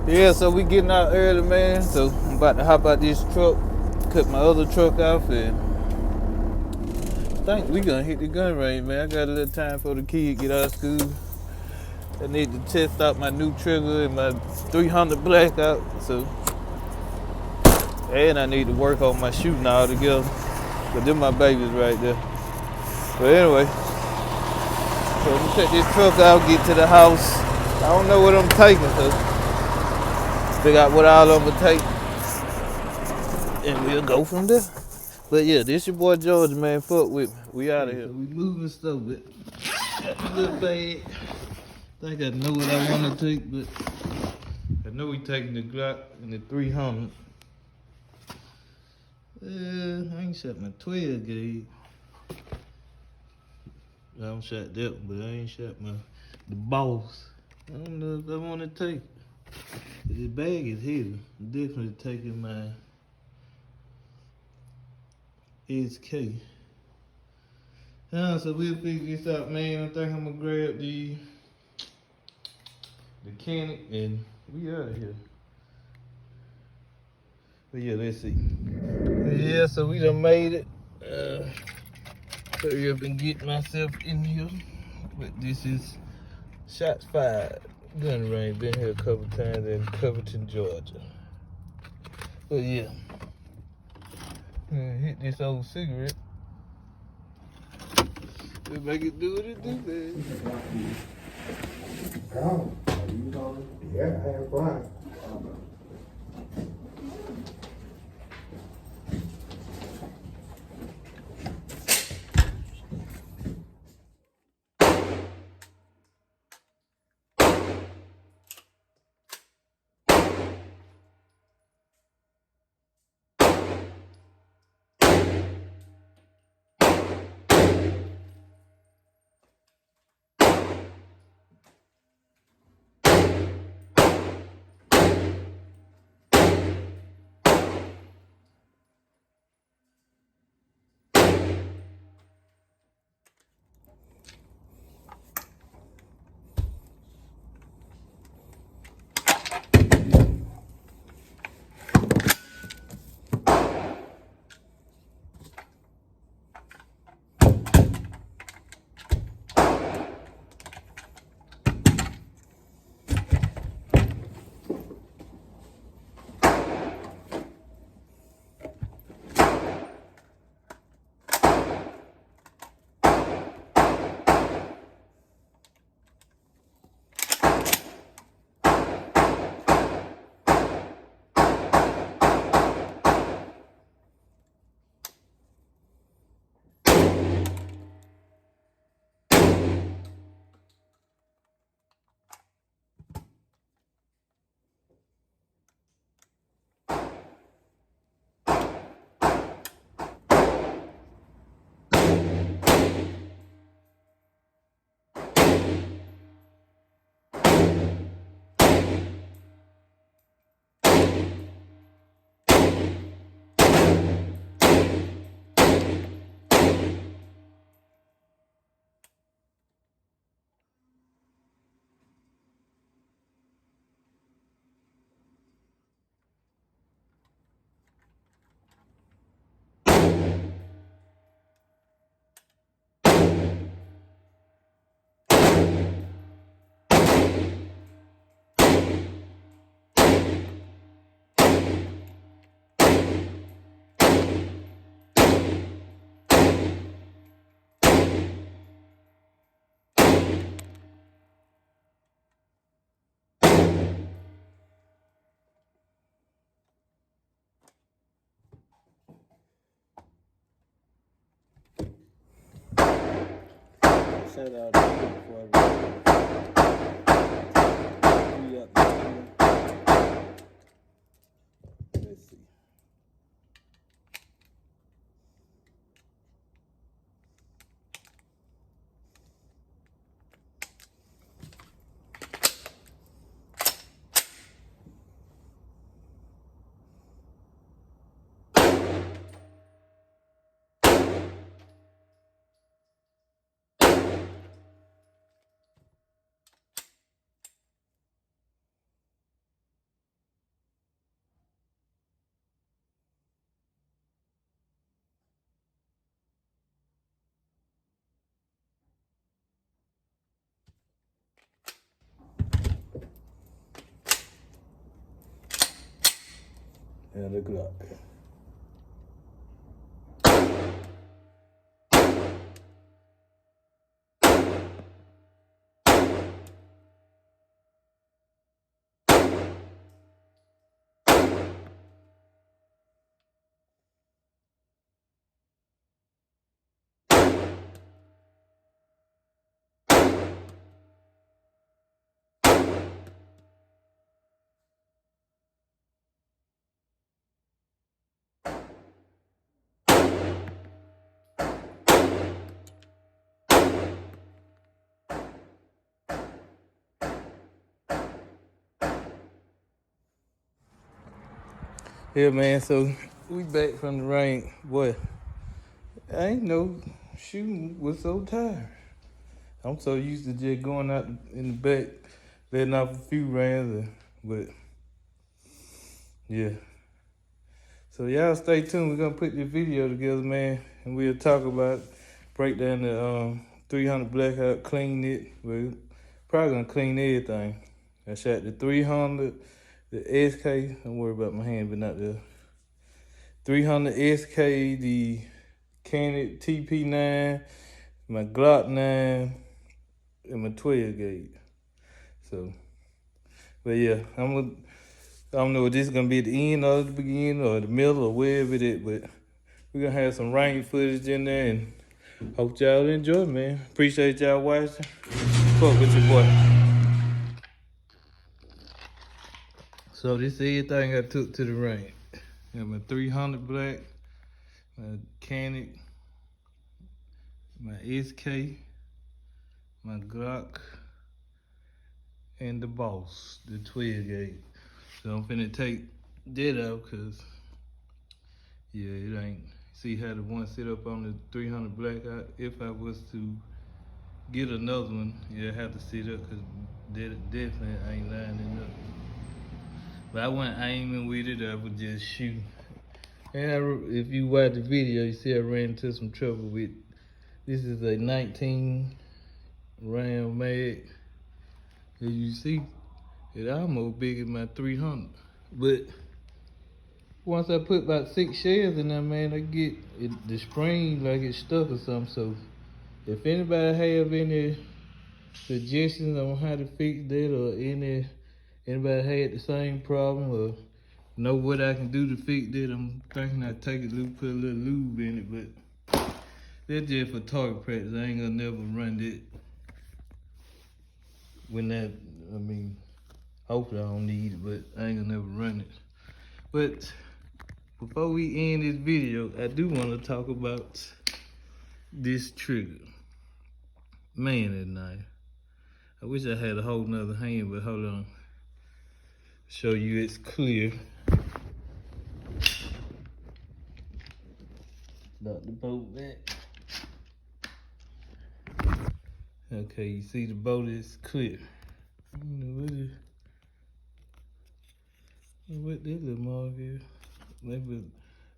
Yeah, so we getting out early, man. So I'm about to hop out this truck, cut my other truck off, and I think we gonna hit the gun range, man. I got a little time for the kid get out of school. I need to test out my new trigger and my 300 blackout. So, and I need to work on my shooting all together. But them my babies right there. But anyway, so I'm gonna take this truck out, get to the house. I don't know what I'm taking, so figure out what all I'm gonna take, and we'll go from there. But yeah, this your boy George, man. Fuck with me. We out of here. So we moving stuff, but got a little bag. Think I know what I want to take, but I know we taking the Glock and the 300. I ain't shot my 12 gauge. I don't shot that one, but I ain't shot the boss. I don't know if I want to take it. This bag is heavy. I'm definitely taking my SK. So we'll figure this out, man. I think I'm gonna grab the mechanic and we out of here. But yeah, let's see. Yeah, so we done made it. Hurry up and get myself in here. But this is Shots Fired gun range. Been here a couple times in Covington, Georgia. But yeah, hit this old cigarette. Let's make it do what it do, man. Yeah, I have fun. Shout out to you before we up the let's see. and the Glock. Yeah, man, so we back from the rain. Boy, I ain't no shooting was so tired. I'm so used to just going out in the back, letting off a few rounds, but yeah. So y'all stay tuned. We're gonna put this video together, man, and we'll talk about, break down the 300 blackout, clean it. We're probably gonna clean everything. I shot the 300, the SK. Don't worry about my hand, but not the 300 SK, the Canon TP9, my Glock 9, and my 12 gauge. So, but yeah, I don't know if this is gonna be the end or the beginning or the middle or wherever it is, but we're gonna have some rain footage in there, and hope y'all enjoy, man. Appreciate y'all watching. Fuck with your boy. So this is everything I took to the range. Got my 300 black, my Canon, my SK, my Glock, and the Boss, the 12 gauge. So I'm finna take that out, cause yeah, it ain't. See how the one sit up on the 300 blackout. If I was to get another one, yeah, I have to sit up, cause that definitely ain't lining up. But I wasn't aiming with it, I was just shooting. And if you watch the video, you see I ran into some trouble with, this is a 19 round mag. As you see, it almost big as my 300. But once I put about 6 shells in there, man, I get it, the spring like it's stuck or something. So if anybody have any suggestions on how to fix that, or anybody had the same problem, or know what I can do to fix that, I'm thinking I take it loose, put a little lube in it, but that's just for target practice. I ain't gonna never run that when that, I mean, hopefully I don't need it, but I ain't gonna never run it. But before we end this video, I do want to talk about this trigger. Man, that knife. I wish I had a whole nother hand, but hold on. Show you it's clear. Lock the bolt back. Okay, you see the bolt is clear. I don't know what this little mark is. Maybe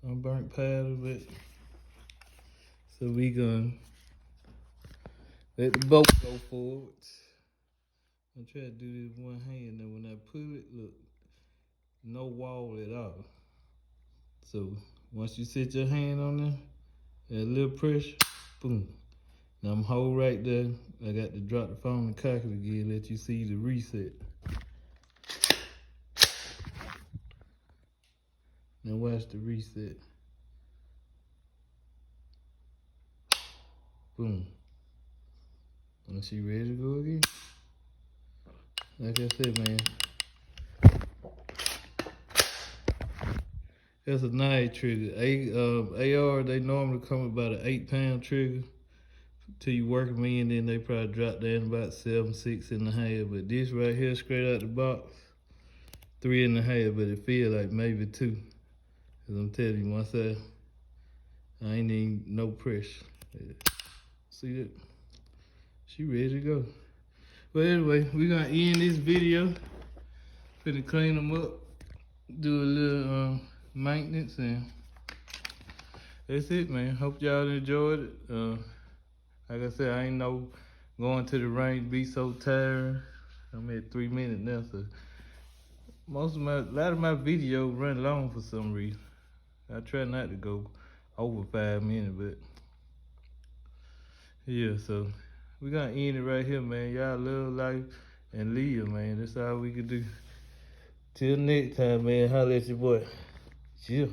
unburnt powder, but so we gonna let the bolt go forward. I'm trying to do this one hand. Now when I pull it, look, no wall at all. So once you set your hand on there, a little pressure, boom. Now I'm hold right there. I got to drop the phone and cock it again, let you see the reset. Now watch the reset. Boom. And she ready to go again? Like I said, man, that's a nice trigger. AR, they normally come about an 8-pound trigger. Till you work them in, then they probably drop down about 7, 6.5. But this right here, straight out the box, 3.5. But it feel like maybe 2. Cause I'm telling you, once I ain't even no pressure. Yeah. See that? She ready to go. But anyway, we gonna end this video. Finna clean them up, do a little maintenance, and that's it, man. Hope y'all enjoyed it. Like I said, I ain't know going to the range be so tired. I'm at 3 minutes now, so a lot of my videos run long for some reason. I try not to go over 5 minutes, but yeah, so we gonna end it right here, man. Y'all love life and live, man. That's all we can do. Till next time, man. Holla at your boy. Chill.